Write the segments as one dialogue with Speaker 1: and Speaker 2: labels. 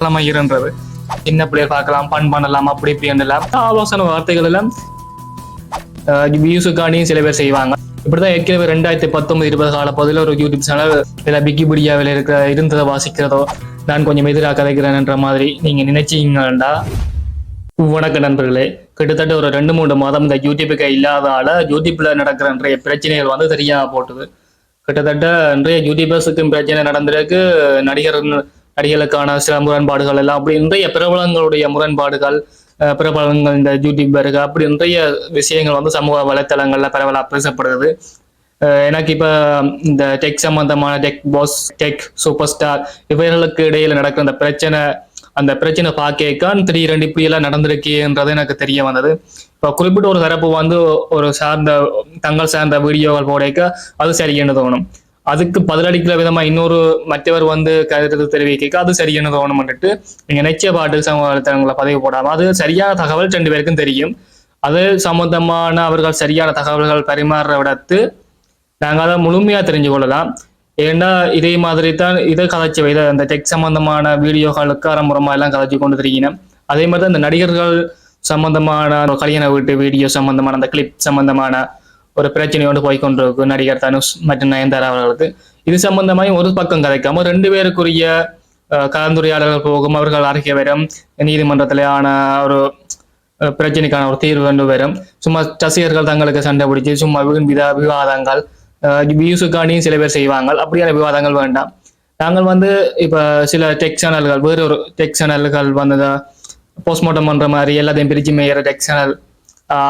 Speaker 1: தலைமைன்றது சின்ன பிள்ளைகள் பார்க்கலாம், பண் பண்ணலாம், அப்படி இப்படி எல்லாம் ஆலோசனை வார்த்தைகள் எல்லாம் வியூஸுக்காண்டியும் சில பேர் செய்வாங்க. இப்படிதான் ஏற்கனவே 2019-20 கால பகுதியில் ஒரு யூடியூப் சேனல் விக்கிபீடியாவில் இருந்ததை வாசிக்கிறதோ நான் கொஞ்சம் எதிராக கதைக்கிறேன்ன்ற மாதிரி நீங்க நினைச்சீங்கன்னா, வணக்க நண்பர்களே. கிட்டத்தட்ட ஒரு 2-3 மாதம் இந்த யூடியூபுக்கு இல்லாதால யூடியூப்ல நடக்கிற நிறைய பிரச்சனைகள் வந்து தெரியாம போட்டுது. கிட்டத்தட்ட நிறைய யூடியூபர்ஸுக்கும் பிரச்சனை நடந்திருக்கு. நடிகர்களுக்கான சில முரண்பாடுகள் எல்லாம் அப்படி நிறைய பிரபலங்களுடைய முரண்பாடுகள், பிரபலங்கள் இந்த யூடியூபருக்கு அப்படி நிறைய விஷயங்கள் வந்து சமூக வலைத்தளங்கள்ல பரவலாக பேசப்படுது. எனக்கு இப்ப இந்த டெக் சம்பந்தமான tech pass, tech super star இவர்களுக்கு இடையில நடக்கிற அந்த பிரச்சனை பார்க்கான் திடீரெண்டு இப்படி எல்லாம் நடந்திருக்குன்றது எனக்கு தெரிய வந்தது. இப்போ குறிப்பிட்ட ஒரு தரப்பு வந்து ஒரு தங்கள் சார்ந்த வீடியோகள் போடைக்க அது சரியான தோணும், அதுக்கு பதிலளிக்கிற விதமா இன்னொரு மற்றவர் வந்து கருத்து தெரிவிக்க அது சரியான தோணும்னுட்டு நீங்க நிச்சய பாட்டு சமூக வலைத்தளங்களை பதிவு போடாம அது சரியான தகவல் 2 பேருக்கும் தெரியும். அது சம்பந்தமான அவர்கள் சரியான தகவல்கள் பரிமாறுற விடத்து நாங்கள் அதை முழுமையா தெரிஞ்சு கொள்ளலாம். ஏன்னா இதே மாதிரி தான் இதை கதைச்சி வைத்த அந்த டெக் சம்பந்தமான வீடியோகளுக்கு அறமுறமா எல்லாம் கதைச்சி கொண்டு தெரியினேன். அதே மாதிரி தான் இந்த நடிகர்கள் சம்பந்தமான கல்யாண வீட்டு வீடியோ சம்பந்தமான அந்த கிளிப் சம்பந்தமான ஒரு பிரச்சனையோடு போய்கொண்டிருக்கு நடிகர் தனுஷ் மற்றும் நயன்தாரா அவர்களுக்கு. இது சம்பந்தமாய் ஒரு பக்கம் கதைக்காம 2 பேருக்குரிய கலந்துரையாடல்கள் போகும், அவர்கள் அறிக்கை வரும், நீதிமன்றத்திலான ஒரு பிரச்சனைக்கான ஒரு தீர்வு கொண்டு வரும். சும்மா ரசிகர்கள் தங்களுக்கு சண்டை பிடிச்சி சும்மா விவாதங்கள் வியூஸுக்காண்டியும் சில பேர் செய்வாங்க. அப்படியான விவாதங்கள் வேண்டாம். நாங்கள் வந்து இப்ப சில டெக் சேனல்கள், வேறு ஒரு டெக் சேனல்கள் வந்து போஸ்ட்மார்ட்டம் பண்ற மாதிரி எல்லாத்தையும் பிரிச்சு மேயற டெக் சேனல்,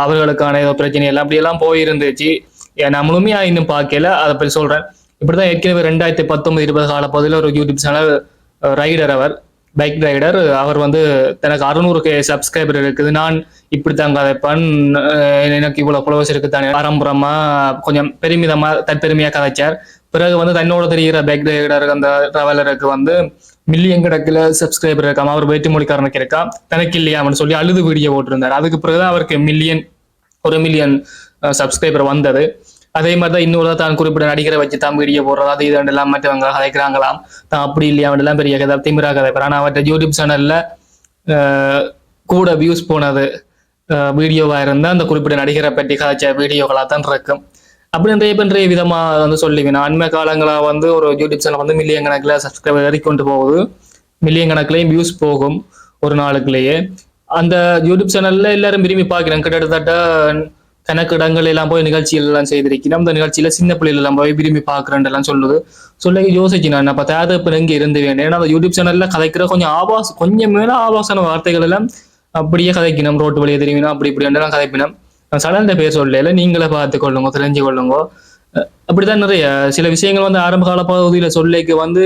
Speaker 1: அவர்களுக்கான ஏதோ பிரச்சனை எல்லாம் அப்படி எல்லாம் போயிருந்துச்சு. நான் முழுமையா இன்னும் பார்க்கல, அதை பற்றி சொல்றேன். இப்படிதான் ஏற்கனவே 2019-20 கால பகுதியில் ஒரு யூடியூப் சேனல் ரைடர், அவர் பைக் ரைடர், அவர் வந்து தனக்கு 600K சப்ஸ்கிரைபர் இருக்குது, நான் இப்படித்தான் கதைப்பேன், எனக்கு இவ்வளவு ஃபாலோவர்ஸ் இருக்குதானே ஆரம்பரமா கொஞ்சம் தற்பெருமையா கதைச்சார். பிறகு வந்து தன்னோட தெரிகிற பைக் ரைடர் அந்த டிராவலருக்கு வந்து மில்லியன் கணக்கில் சப்ஸ்கிரைபர் இருக்காம, அவர் வேற்றுமொழிக்காரனுக்கு இருக்கா, தனக்கு இல்லையாமன்னு சொல்லி அழுது வீடியோ போட்டிருந்தார். அதுக்கு பிறகுதான் அவருக்கு 1 மில்லியன் சப்ஸ்கிரைபர் வந்தது. அதே மாதிரிதான் இன்னொரு தான் குறிப்பிட்ட நடிகரை வச்சு தான் வீடியோ போடுறது, அது இது எல்லாம் மற்றவங்க கதைக்கிறாங்களாம், தான் அப்படி இல்லையா எல்லாம் பெரிய கதை திமிரா கதைப்பார். ஆனால் அவற்றை யூடியூப் சேனல்ல கூட வியூஸ் போனது வீடியோவா இருந்தால் அந்த குறிப்பிட்ட நடிகரை பற்றி கதைச்ச வீடியோக்களாக தான் இருக்கும். அப்படி நிறைய விதமா வந்து சொல்லுவேன். அண்மை காலங்களா வந்து ஒரு யூடியூப் சேனல் வந்து மில்லியன் கணக்கில் சப்ஸ்கிரைபர் ஏறிக்கொண்டு போகுது, மில்லியன் கணக்குலையும் வியூஸ் போகும் ஒரு நாளுக்குள்ளேயே. அந்த யூடியூப் சேனல்ல எல்லாரும் விரும்பி பார்க்கிறேன். கிட்டத்தட்ட கணக்கு இடங்கள் எல்லாம் போய் நிகழ்ச்சிகள் எல்லாம் செய்திருக்கிறோம். அந்த நிகழ்ச்சியில சின்ன பிள்ளைகள் எல்லாம் போய் விரும்பி பார்க்கிறேன் எல்லாம் சொல்ல யோசிச்சு நான் அப்ப தேதப்பு எங்க இருந்து வேண்டேன். ஏன்னா அந்த யூடியூப் சேனல்ல கதைக்கிற கொஞ்சம் மேல ஆபாசன வார்த்தைகள் எல்லாம் அப்படியே கதைக்கணும், ரோட்டு வழியை தெரிவினா அப்படி இப்படி எல்லாம் கதைப்பினோம். சடன்ல பேர் சொல்லல, நீங்களே பார்த்து கொள்ளுங்க, தெரிஞ்சு கொள்ளுங்க. அப்படித்தான் நிறைய சில விஷயங்கள் வந்து ஆரம்ப கால பகுதியில சொல்லிக்கு வந்து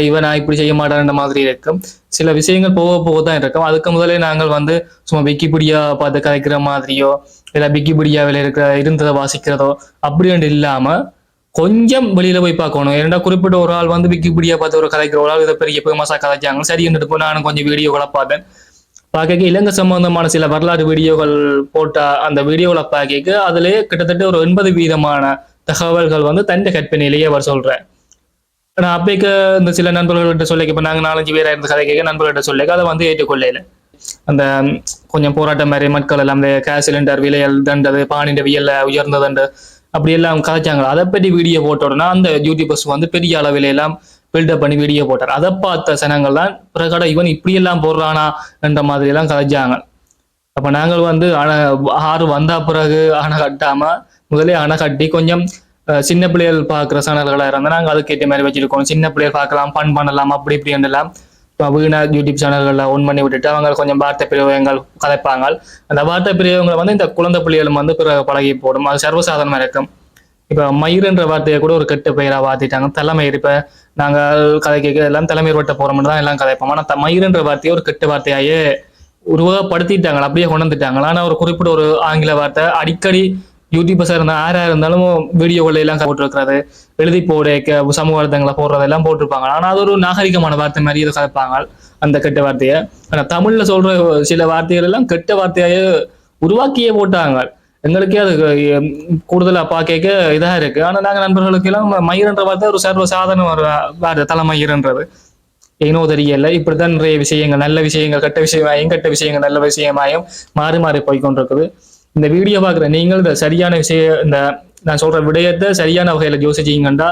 Speaker 1: இவன் இப்படி செய்ய மாட்டான்ற மாதிரி இருக்கும். சில விஷயங்கள் போக தான் இருக்கும். அதுக்கு முதலே நாங்கள் வந்து சும்மா விக்கிபீடியா பார்த்து கதைக்கிற மாதிரியோ இல்ல விக்கிபீடியாவில் இருந்ததை வாசிக்கிறதோ அப்படி ஒன்று இல்லாம கொஞ்சம் வெளியில போய் பார்க்கணும். ஏன்னா குறிப்பிட்ட ஒரு ஆள் வந்து விக்கிபீடியா பார்த்து ஒரு கதைக்கிற ஒரு ஆள் இதை பெரிய பேமஸா கதைச்சாங்க, சரி இருந்துட்டு போய் நானும் கொஞ்சம் வீடியோக்களை பார்த்தேன். பார்க்க இலங்கை சம்பந்தமான சில வரலாறு வீடியோகள் போட்டா அந்த வீடியோகளை பார்க்க அதுல கிட்டத்தட்ட ஒரு 80% தகவல்கள் வந்து தண்டை கற்பனையிலேயே அவர் சொல்றேன். நான் அப்பைக்கு இந்த சில நண்பர்கள்ட்ட சொல்லிக்க, இப்ப நாங்க 4-5 பேரா இருந்து கதை கேட்க நண்பர்கள்ட்ட சொல்லிக்க அதை வந்து ஏற்றுக்கொள்ளையில அந்த கொஞ்சம் போராட்டம் மாதிரி மக்கள் எல்லாம் அந்த கேஸ் சிலிண்டர் விலையல் தண்டது, பானிண்ட வியல்ல உயர்ந்ததுண்டு அப்படி எல்லாம் கதைச்சாங்க. அதை பற்றி வீடியோ போட்டோம்னா அந்த யூடியூபர்ஸ் வந்து பெரிய அளவில எல்லாம் பில்டப் பண்ணி வீடியோ போட்டார். அதை பார்த்த சனங்கள் தான் பிறகட இவன் இப்படி எல்லாம் போடுறானா என்ற மாதிரி எல்லாம் கதைச்சாங்க. அப்ப நாங்கள் வந்து ஆறு வந்தா பிறகு அணை கட்டாம முதலே அணை கட்டி கொஞ்சம் சின்ன பிள்ளைகள் பார்க்குற சேனல்களா இருந்தால் நாங்கள் அதுக்கேற்ற மாதிரி வச்சிருக்கோம். சின்ன பிள்ளைகள் பார்க்கலாம், பண் பண்ணலாம், அப்படி இப்படி எல்லாம் வீணா யூடியூப் சேனல்களில் ஒன் பண்ணி விட்டுட்டு அவங்க கொஞ்சம் வார்த்தை பிரயோகங்கள் கதைப்பாங்க. அந்த வார்த்தை பிரயோகங்களை வந்து இந்த குழந்தை பிள்ளைகளும் வந்து பிறகு பழகி போடும், அது சர்வசாதாரணமாக இருக்கும். இப்ப மயிர்ன்ற வார்த்தையை கூட ஒரு கெட்ட பெயரா வாத்திட்டாங்க, தலைமயிர். இப்ப நாங்கள் கதை கேட்க எல்லாம் தலைமயிர் வட்ட போறோம்னு தான் எல்லாம் கதைப்போம். ஆனா மயிர்ன்ற வார்த்தையை ஒரு கெட்ட வார்த்தையாயே உருவப்படுத்திட்டாங்க, அப்படியே கொண்டுட்டாங்க. ஆனா ஒரு குறிப்பிட்ட ஒரு ஆங்கில வார்த்தை அடிக்கடி யூடியூபர்ஸா இருந்தா யாரா இருந்தாலும் வீடியோக்கள் எல்லாம் போட்டிருக்கிறது, எழுதி போட சமூக வலைத்தளங்களை போடுறதெல்லாம் போட்டிருப்பாங்க. ஆனா அது ஒரு நாகரிகமான வார்த்தை மாதிரி இதை கதைப்பாங்க அந்த கெட்ட வார்த்தையை. ஆனா தமிழ்ல சொல்ற சில வார்த்தைகள் எல்லாம் கெட்ட வார்த்தையாயே உருவாக்கியே போட்டாங்க. எங்களுக்கே அது கூடுதலா பார்க்க இதா இருக்கு. ஆனா நாங்க நண்பர்களுக்கு எல்லாம் மயிர்ன்ற வார்த்தை ஒரு சர்வ சாதாரண ஒரு வார்த்தை, தலைமயிர்ன்றது. ஏனோ தெரியல. இப்படித்தான் நிறைய விஷயங்கள், நல்ல விஷயங்கள் கெட்ட விஷயமாயும், கெட்ட விஷயங்கள் நல்ல விஷயமாயும் மாறி மாறி போய்கொண்டிருக்குது. இந்த வீடியோ பார்க்குற நீங்கள் இந்த சரியான இந்த நான் சொல்ற விடயத்தை சரியான வகையில யோசிச்சீங்கன்னா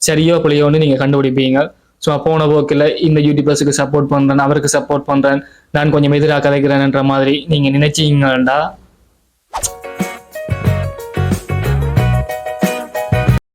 Speaker 1: சரியோ பிள்ளையோன்னு நீங்க கண்டுபிடிப்பீங்க. ஸோ போன போக்கில் இந்த யூடியூபர்ஸுக்கு சப்போர்ட் பண்றேன், அவருக்கு சப்போர்ட் பண்றேன், நான் கொஞ்சம் எதிராக கதைக்கிறேன்ன்ற மாதிரி நீங்க நினைச்சீங்கன்னா